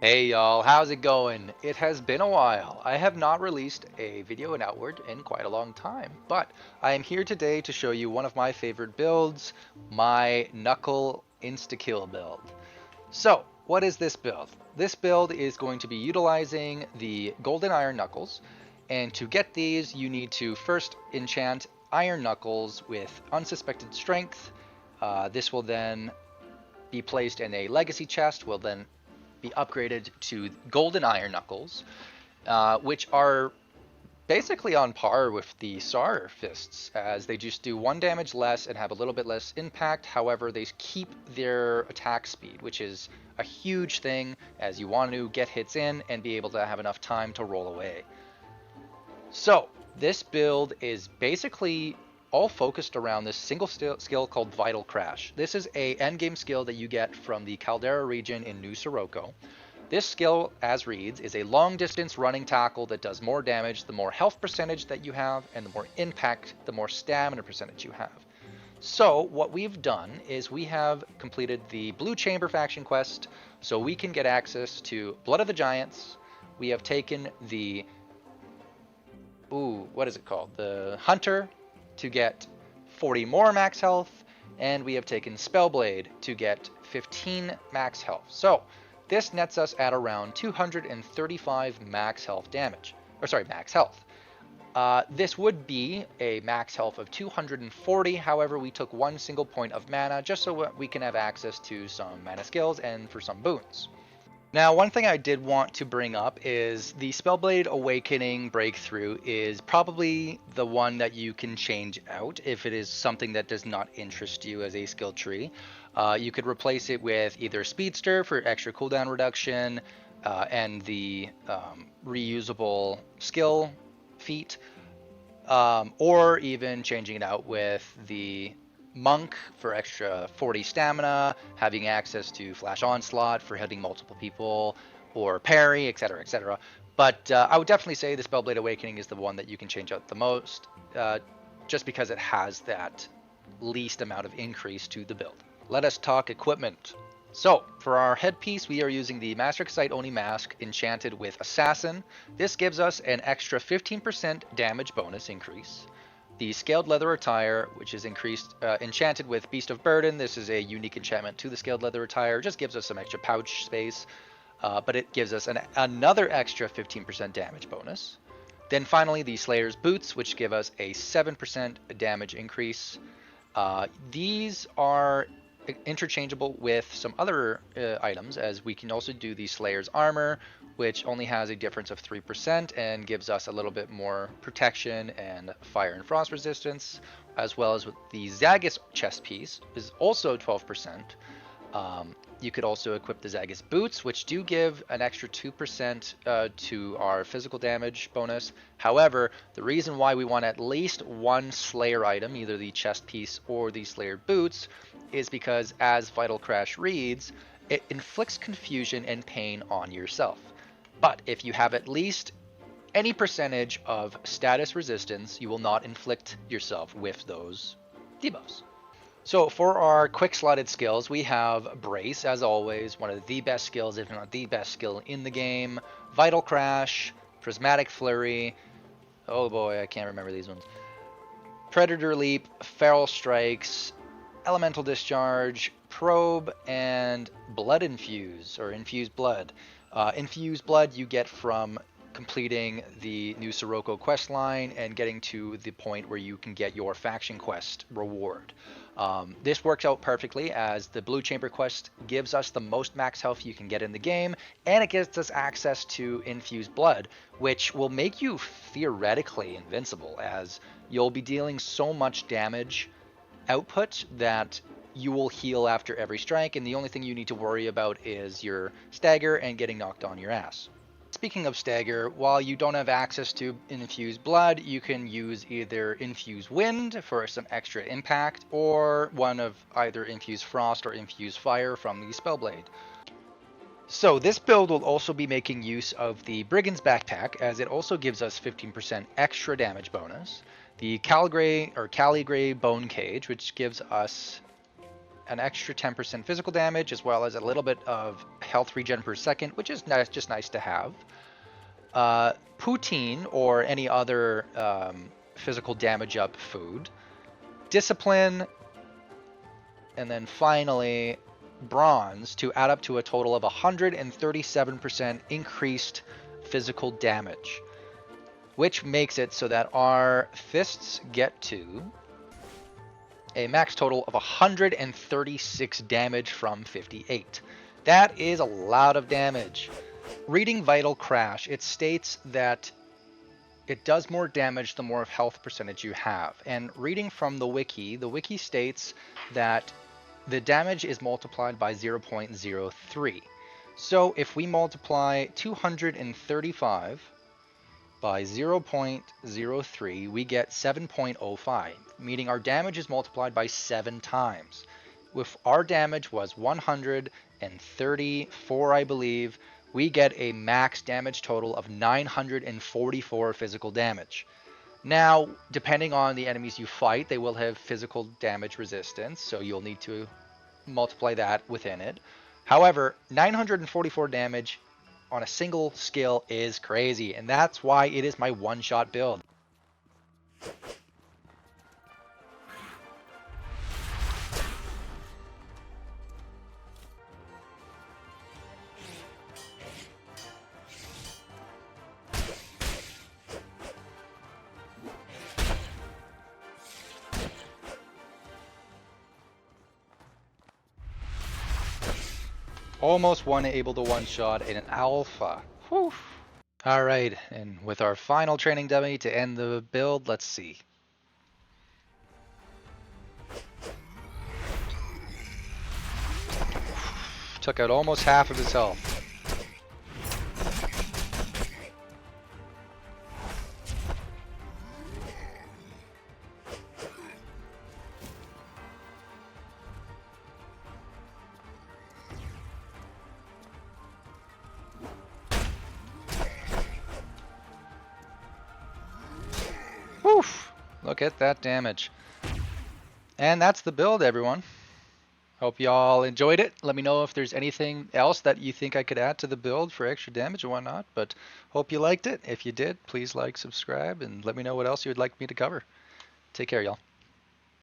Hey y'all, how's it going? It has been a while. I have not released a video in Outward in quite a long time, but I am here today to show you one of my favorite builds, my Knuckle Insta-Kill build. So, what is this build? This build is going to be utilizing the Golden Iron Knuckles, and to get these you need to first enchant Iron Knuckles with Unsuspected Strength. This will then be placed in a Legacy chest, will then be upgraded to Golden Iron Knuckles, which are basically on par with the SAR fists, as they just do 1 damage less and have a little bit less impact. However, they keep their attack speed, which is a huge thing, as you want to get hits in and be able to have enough time to roll away. So, this build is basically all focused around this single skill called Vital Crash. This is a endgame skill that you get from the Caldera region in New Sirocco. This skill, as reads, is a long distance running tackle that does more damage the more health percentage that you have, and the more impact, the more stamina percentage you have. So, what we've done is we have completed the Blue Chamber faction quest, so we can get access to Blood of the Giants. We have taken the what is it called? The Hunter to get 40 more max health, and we have taken Spellblade to get 15 max health. So this nets us at around 235 max health damage. Or sorry, max health. This would be a max health of 240, however we took one single point of mana just so we can have access to some mana skills and for some boons. Now, one thing I did want to bring up is the Spellblade Awakening Breakthrough is probably the one that you can change out if it is something that does not interest you as a skill tree. You could replace it with either Speedster for extra cooldown reduction and the reusable skill feat, or even changing it out with the Monk for extra 40 stamina, having access to Flash Onslaught for hitting multiple people, or parry, etc., etc. But I would definitely say the Spellblade Awakening is the one that you can change out the most, just because it has that least amount of increase to the build. Let us talk equipment. So, for our headpiece, we are using the Master Oni mask enchanted with Assassin. This gives us an extra 15% damage bonus increase. The Scaled Leather Attire, which is enchanted with Beast of Burden. This is a unique enchantment to the Scaled Leather Attire. Just gives us some extra pouch space, but it gives us another extra 15% damage bonus. Then finally, the Slayer's Boots, which give us a 7% damage increase. These are interchangeable with some other items, as we can also do the Slayer's Armor, which only has a difference of 3% and gives us a little bit more protection and fire and frost resistance, as well as with the Zagus chest piece is also 12%. You could also equip the Zagus boots, which do give an extra 2% to our physical damage bonus. However, the reason why we want at least one Slayer item, either the chest piece or the Slayer boots, is because as Vital Crash reads, it inflicts confusion and pain on yourself. But if you have at least any percentage of status resistance, you will not inflict yourself with those debuffs. So for our quick slotted skills, we have Brace, as always, one of the best skills, if not the best skill in the game. Vital Crash, Prismatic Flurry, oh boy, I can't remember these ones. Predator Leap, Feral Strikes, Elemental Discharge, Probe, and Blood Infuse, or Infused Blood. Infused Blood you get from completing the New Sirocco quest line and getting to the point where you can get your faction quest reward. This works out perfectly, as the Blue Chamber quest gives us the most max health you can get in the game, and it gives us access to Infused Blood, which will make you theoretically invincible, as you'll be dealing so much damage output that you will heal after every strike, and the only thing you need to worry about is your stagger and getting knocked on your ass. Speaking of stagger, while you don't have access to Infused Blood, you can use either Infused Wind for some extra impact, or one of either Infused Frost or Infused Fire from the Spellblade. So this build will also be making use of the Brigand's Backpack, as it also gives us 15% extra damage bonus. The Caligray Bone Cage, which gives us an extra 10% physical damage, as well as a little bit of health regen per second, which is nice, just nice to have. Poutine, or any other physical damage up food. Discipline, and then finally bronze to add up to a total of 137% increased physical damage, which makes it so that our fists get to a max total of 136 damage from 58. That is a lot of damage. Reading Vital Crash, it states that it does more damage the more health percentage you have. And reading from the wiki states that the damage is multiplied by 0.03. So if we multiply 235 by 0.03, we get 7.05, meaning our damage is multiplied by 7 times. If our damage was 134, I believe, we get a max damage total of 944 physical damage. Now, depending on the enemies you fight, they will have physical damage resistance, so you'll need to multiply that within it. However, 944 damage on a single skill is crazy, and that's why it is my one-shot build. Almost able to one-shot in an alpha. Whew. All right, and with our final training dummy to end the build, let's see. Took out almost half of his health. Woof! Look at that damage. And that's the build, everyone. Hope y'all enjoyed it. Let me know if there's anything else that you think I could add to the build for extra damage or whatnot. But hope you liked it. If you did, please like, subscribe, and let me know what else you would like me to cover. Take care, y'all.